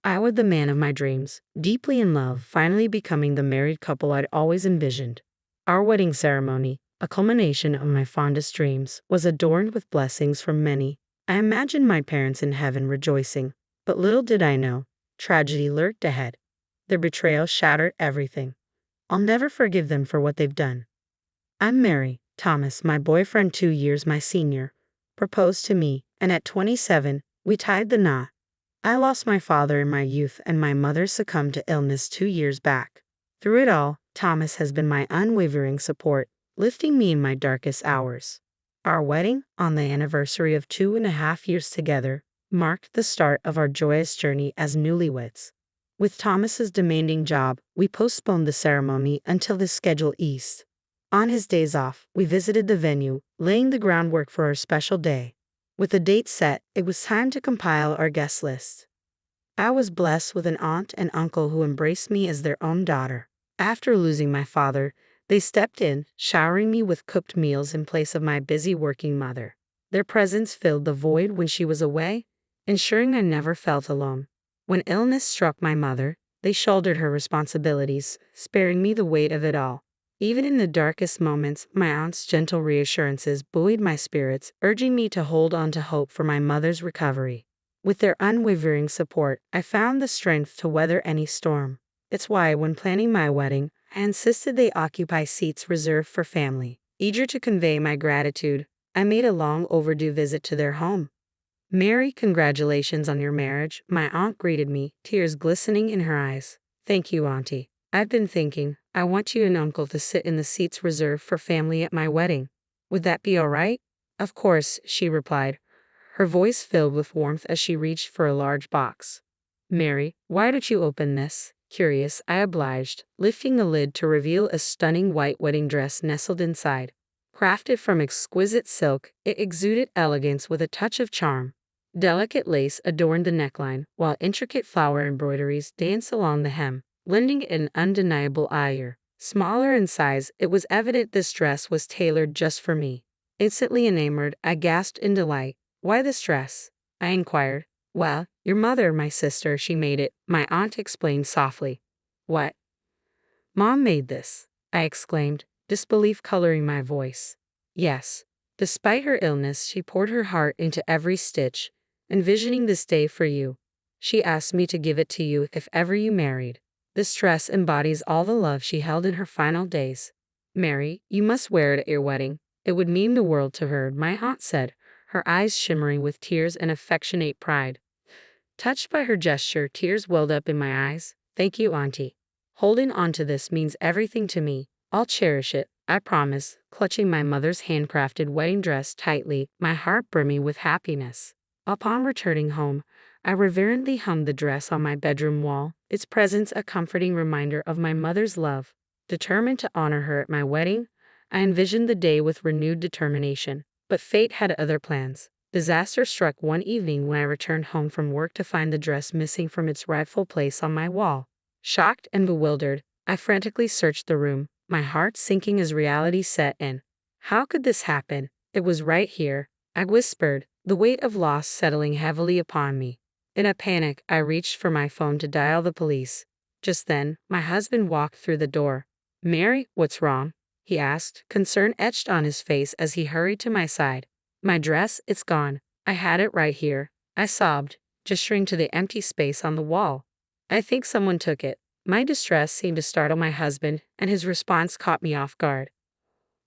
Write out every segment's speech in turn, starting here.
I was the man of my dreams, deeply in love, finally becoming the married couple I'd always envisioned. Our wedding ceremony, a culmination of my fondest dreams, was adorned with blessings from many. I imagined my parents in heaven rejoicing, but little did I know, tragedy lurked ahead. Their betrayal shattered everything. I'll never forgive them for what they've done. I'm Mary. Thomas, my boyfriend 2 years my senior, proposed to me, and at 27, we tied the knot. I lost my father in my youth and my mother succumbed to illness 2 years back. Through it all, Thomas has been my unwavering support, lifting me in my darkest hours. Our wedding, on the anniversary of 2.5 years together, marked the start of our joyous journey as newlyweds. With Thomas's demanding job, we postponed the ceremony until the schedule eased. On his days off, we visited the venue, laying the groundwork for our special day. With the date set, it was time to compile our guest list. I was blessed with an aunt and uncle who embraced me as their own daughter. After losing my father, they stepped in, showering me with cooked meals in place of my busy working mother. Their presence filled the void when she was away, ensuring I never felt alone. When illness struck my mother, they shouldered her responsibilities, sparing me the weight of it all. Even in the darkest moments, my aunt's gentle reassurances buoyed my spirits, urging me to hold on to hope for my mother's recovery. With their unwavering support, I found the strength to weather any storm. It's why, when planning my wedding, I insisted they occupy seats reserved for family. Eager to convey my gratitude, I made a long overdue visit to their home. "Mary, congratulations on your marriage," my aunt greeted me, tears glistening in her eyes. "Thank you, Auntie. I've been thinking, I want you and Uncle to sit in the seats reserved for family at my wedding. Would that be all right?" "Of course," she replied, her voice filled with warmth as she reached for a large box. "Mary, why don't you open this?" Curious, I obliged, lifting the lid to reveal a stunning white wedding dress nestled inside. Crafted from exquisite silk, it exuded elegance with a touch of charm. Delicate lace adorned the neckline, while intricate flower embroideries danced along the hem, lending it an undeniable allure. Smaller in size, it was evident this dress was tailored just for me. Instantly enamored, I gasped in delight. "Why this dress?" I inquired. "Well, your mother, my sister, she made it," my aunt explained softly. "What? Mom made this?" I exclaimed, disbelief coloring my voice. "Yes. Despite her illness, she poured her heart into every stitch, envisioning this day for you. She asked me to give it to you if ever you married. This dress embodies all the love she held in her final days. Mary, you must wear it at your wedding. It would mean the world to her," my aunt said, her eyes shimmering with tears and affectionate pride. Touched by her gesture, tears welled up in my eyes. "Thank you, Auntie. Holding on to this means everything to me. I'll cherish it, I promise," clutching my mother's handcrafted wedding dress tightly, my heart brimming with happiness. Upon returning home, I reverently hung the dress on my bedroom wall, its presence a comforting reminder of my mother's love. Determined to honor her at my wedding, I envisioned the day with renewed determination. But fate had other plans. Disaster struck one evening when I returned home from work to find the dress missing from its rightful place on my wall. Shocked and bewildered, I frantically searched the room, my heart sinking as reality set in. "How could this happen? It was right here," I whispered, the weight of loss settling heavily upon me. In a panic, I reached for my phone to dial the police. Just then, my husband walked through the door. "Mary, what's wrong?" he asked, concern etched on his face as he hurried to my side. "My dress, it's gone. I had it right here," I sobbed, gesturing to the empty space on the wall. "I think someone took it." My distress seemed to startle my husband, and his response caught me off guard.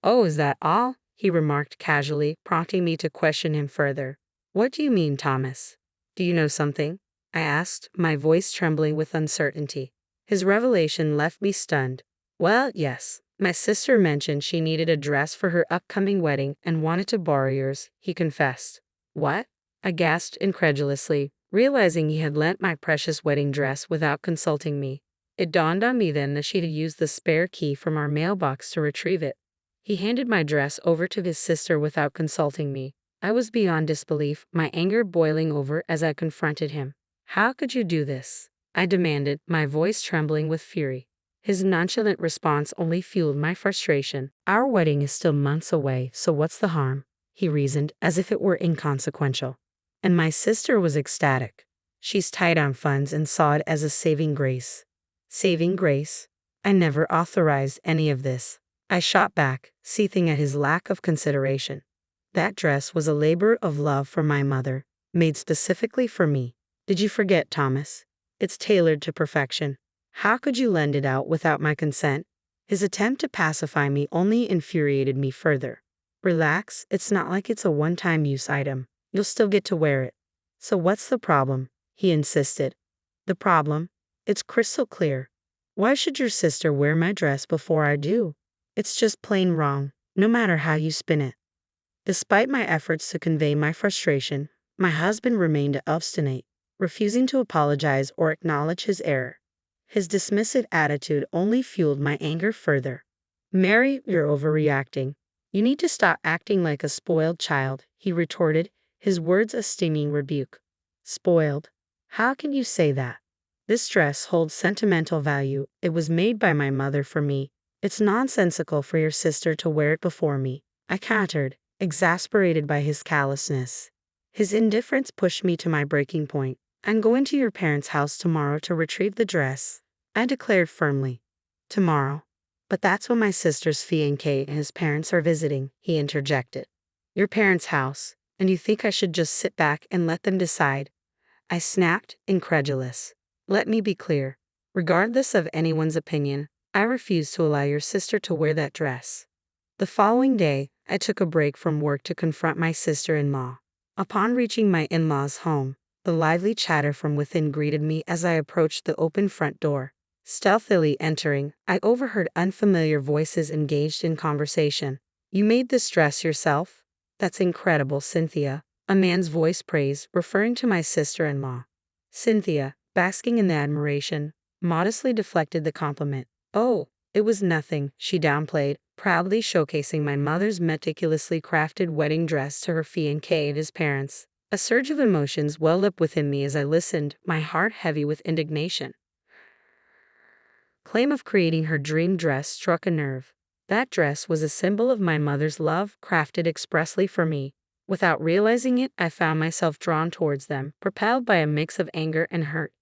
"Oh, is that all?" he remarked casually, prompting me to question him further. "What do you mean, Thomas? Do you know something?" I asked, my voice trembling with uncertainty. His revelation left me stunned. "Well, yes. My sister mentioned she needed a dress for her upcoming wedding and wanted to borrow yours," he confessed. "What?" I gasped incredulously, realizing he had lent my precious wedding dress without consulting me. It dawned on me then that she'd used the spare key from our mailbox to retrieve it. He handed my dress over to his sister without consulting me. I was beyond disbelief, my anger boiling over as I confronted him. "How could you do this?" I demanded, my voice trembling with fury. His nonchalant response only fueled my frustration. "Our wedding is still months away, so what's the harm?" he reasoned, as if it were inconsequential. And my sister was ecstatic. She's tight on funds and saw it as a saving grace. Saving grace? I never authorized any of this. I shot back, seething at his lack of consideration. That dress was a labor of love from my mother, made specifically for me. Did you forget, Thomas? It's tailored to perfection. How could you lend it out without my consent? His attempt to pacify me only infuriated me further. Relax, it's not like it's a one-time use item. You'll still get to wear it. So what's the problem? He insisted. The problem? It's crystal clear. Why should your sister wear my dress before I do? It's just plain wrong, no matter how you spin it. Despite my efforts to convey my frustration, my husband remained obstinate, refusing to apologize or acknowledge his error. His dismissive attitude only fueled my anger further. Mary, you're overreacting. You need to stop acting like a spoiled child, he retorted, his words a stinging rebuke. Spoiled? How can you say that? This dress holds sentimental value. It was made by my mother for me. It's nonsensical for your sister to wear it before me, I countered, exasperated by his callousness. His indifference pushed me to my breaking point. I'm going to your parents' house tomorrow to retrieve the dress, I declared firmly. Tomorrow? But that's when my sister's fiancé and his parents are visiting, he interjected. Your parents' house, and you think I should just sit back and let them decide? I snapped, incredulous. Let me be clear. Regardless of anyone's opinion, I refuse to allow your sister to wear that dress. The following day, I took a break from work to confront my sister-in-law. Upon reaching my in-laws' home, the lively chatter from within greeted me as I approached the open front door. Stealthily entering, I overheard unfamiliar voices engaged in conversation. You made this dress yourself? That's incredible, Cynthia. A man's voice praised, referring to my sister-in-law. Cynthia, basking in the admiration, modestly deflected the compliment. Oh, it was nothing, she downplayed, proudly showcasing my mother's meticulously crafted wedding dress to her fiancé and his parents. A surge of emotions welled up within me as I listened, my heart heavy with indignation. Claim of creating her dream dress struck a nerve. That dress was a symbol of my mother's love, crafted expressly for me. Without realizing it, I found myself drawn towards them, propelled by a mix of anger and hurt.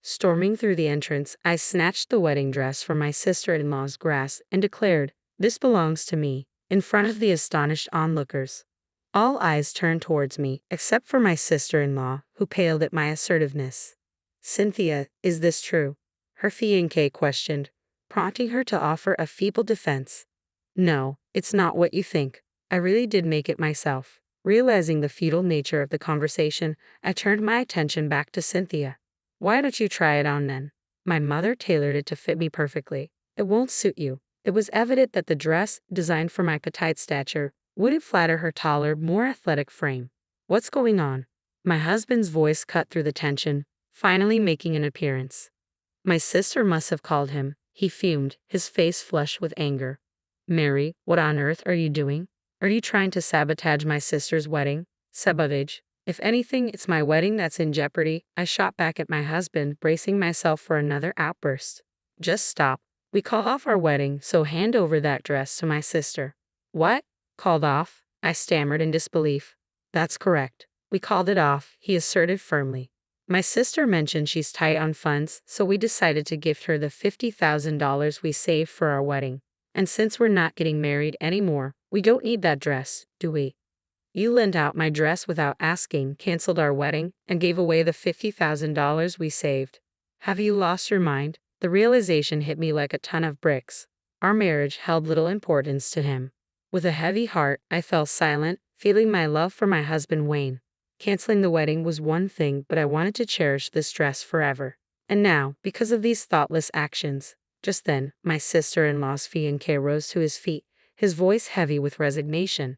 Storming through the entrance, I snatched the wedding dress from my sister-in-law's grasp and declared, "This belongs to me," in front of the astonished onlookers. All eyes turned towards me, except for my sister-in-law, who paled at my assertiveness. Cynthia, is this true? Her fiancé questioned, prompting her to offer a feeble defense. No, it's not what you think. I really did make it myself. Realizing the futile nature of the conversation, I turned my attention back to Cynthia. Why don't you try it on then? My mother tailored it to fit me perfectly. It won't suit you. It was evident that the dress, designed for my petite stature, wouldn't flatter her taller, more athletic frame. What's going on? My husband's voice cut through the tension, finally making an appearance. My sister must have called him, he fumed, his face flushed with anger. Mary, what on earth are you doing? Are you trying to sabotage my sister's wedding? Sabotage. If anything, it's my wedding that's in jeopardy, I shot back at my husband, bracing myself for another outburst. Just stop. We call off our wedding, so hand over that dress to my sister. What? Called off? I stammered in disbelief. That's correct. We called it off, he asserted firmly. My sister mentioned she's tight on funds, so we decided to gift her the $50,000 we saved for our wedding. And since we're not getting married anymore, we don't need that dress, do we? You lent out my dress without asking, canceled our wedding, and gave away the $50,000 we saved. Have you lost your mind? The realization hit me like a ton of bricks. Our marriage held little importance to him. With a heavy heart, I fell silent, feeling my love for my husband wane. Canceling the wedding was one thing, but I wanted to cherish this dress forever. And now, because of these thoughtless actions, just then, my sister-in-law's fiancé rose to his feet, his voice heavy with resignation.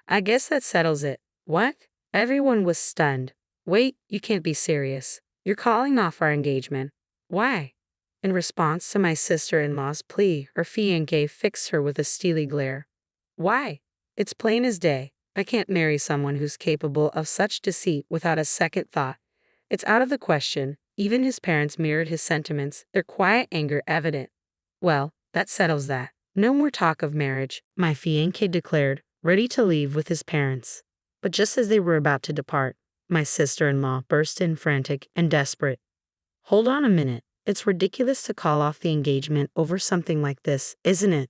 I guess that settles it. What? Everyone was stunned. Wait, you can't be serious. You're calling off our engagement. Why? In response to my sister-in-law's plea, her fiancé fixed her with a steely glare. Why? It's plain as day. I can't marry someone who's capable of such deceit without a second thought. It's out of the question. Even his parents mirrored his sentiments, their quiet anger evident. Well, that settles that. No more talk of marriage, my fiancé declared, ready to leave with his parents. But just as they were about to depart, My sister-in-law burst in frantic and desperate. Hold on a minute. It's ridiculous to call off the engagement over something like this, isn't it?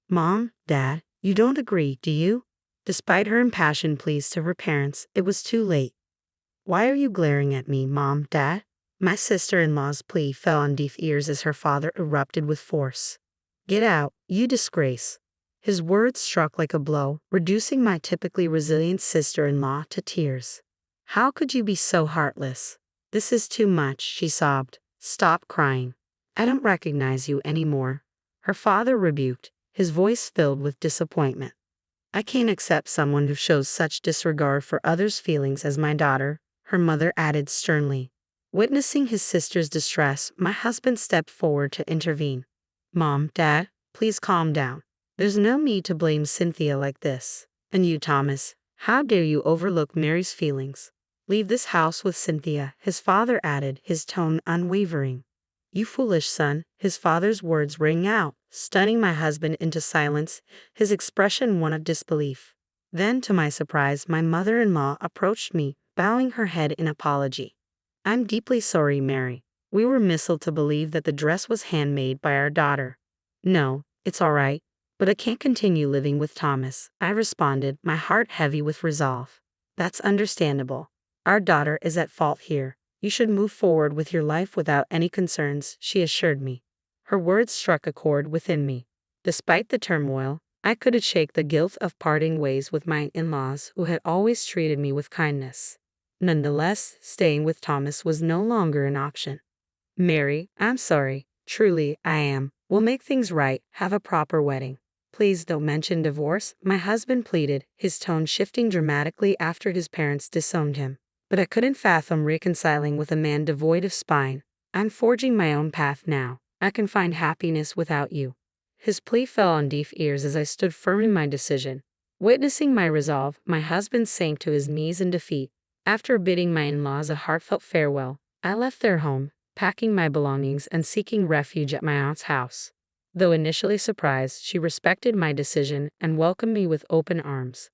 Mom, Dad, you don't agree, do you? Despite her impassioned pleas to her parents, it was too late. Why are you glaring at me, Mom, Dad? My sister-in-law's plea fell on deaf ears as her father erupted with force. Get out, you disgrace. His words struck like a blow, reducing my typically resilient sister-in-law to tears. How could you be so heartless? This is too much, she sobbed. Stop crying. I don't recognize you anymore. Her father rebuked, his voice filled with disappointment. I can't accept someone who shows such disregard for others' feelings as my daughter, her mother added sternly. Witnessing his sister's distress, my husband stepped forward to intervene. Mom, Dad, please calm down. There's no need to blame Cynthia like this. And you, Thomas, how dare you overlook Mary's feelings? Leave this house with Cynthia, his father added, his tone unwavering. You foolish son, his father's words rang out, stunning my husband into silence, his expression one of disbelief. Then, to my surprise, my mother-in-law approached me, bowing her head in apology. I'm deeply sorry, Mary. We were misled to believe that the dress was handmade by our daughter. No, it's all right, but I can't continue living with Thomas, I responded, my heart heavy with resolve. That's understandable. Our daughter is at fault here. You should move forward with your life without any concerns, she assured me. Her words struck a chord within me. Despite the turmoil, I couldn't shake the guilt of parting ways with my in-laws who had always treated me with kindness. Nonetheless, staying with Thomas was no longer an option. Mary, I'm sorry. Truly, I am. We'll make things right, have a proper wedding. Please don't mention divorce, my husband pleaded, his tone shifting dramatically after his parents disowned him. But I couldn't fathom reconciling with a man devoid of spine. I'm forging my own path now. I can find happiness without you. His plea fell on deaf ears as I stood firm in my decision. Witnessing my resolve, my husband sank to his knees in defeat. After bidding my in-laws a heartfelt farewell, I left their home, packing my belongings and seeking refuge at my aunt's house. Though initially surprised, she respected my decision and welcomed me with open arms.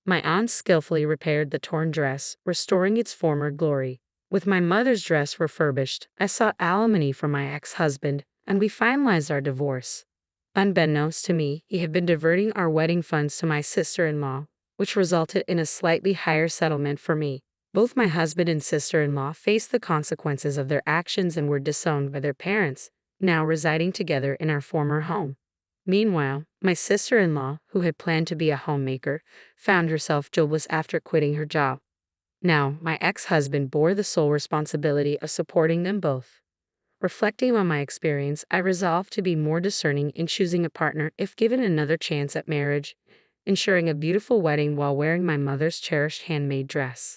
My aunt skillfully repaired the torn dress, restoring its former glory. With my mother's dress refurbished, I sought alimony from my ex-husband, and we finalized our divorce. Unbeknownst to me, he had been diverting our wedding funds to my sister-in-law, which resulted in a slightly higher settlement for me. Both my husband and sister-in-law faced the consequences of their actions and were disowned by their parents, now residing together in our former home. Meanwhile, my sister-in-law, who had planned to be a homemaker, found herself jobless after quitting her job. Now, my ex-husband bore the sole responsibility of supporting them both. Reflecting on my experience, I resolved to be more discerning in choosing a partner if given another chance at marriage, ensuring a beautiful wedding while wearing my mother's cherished handmade dress.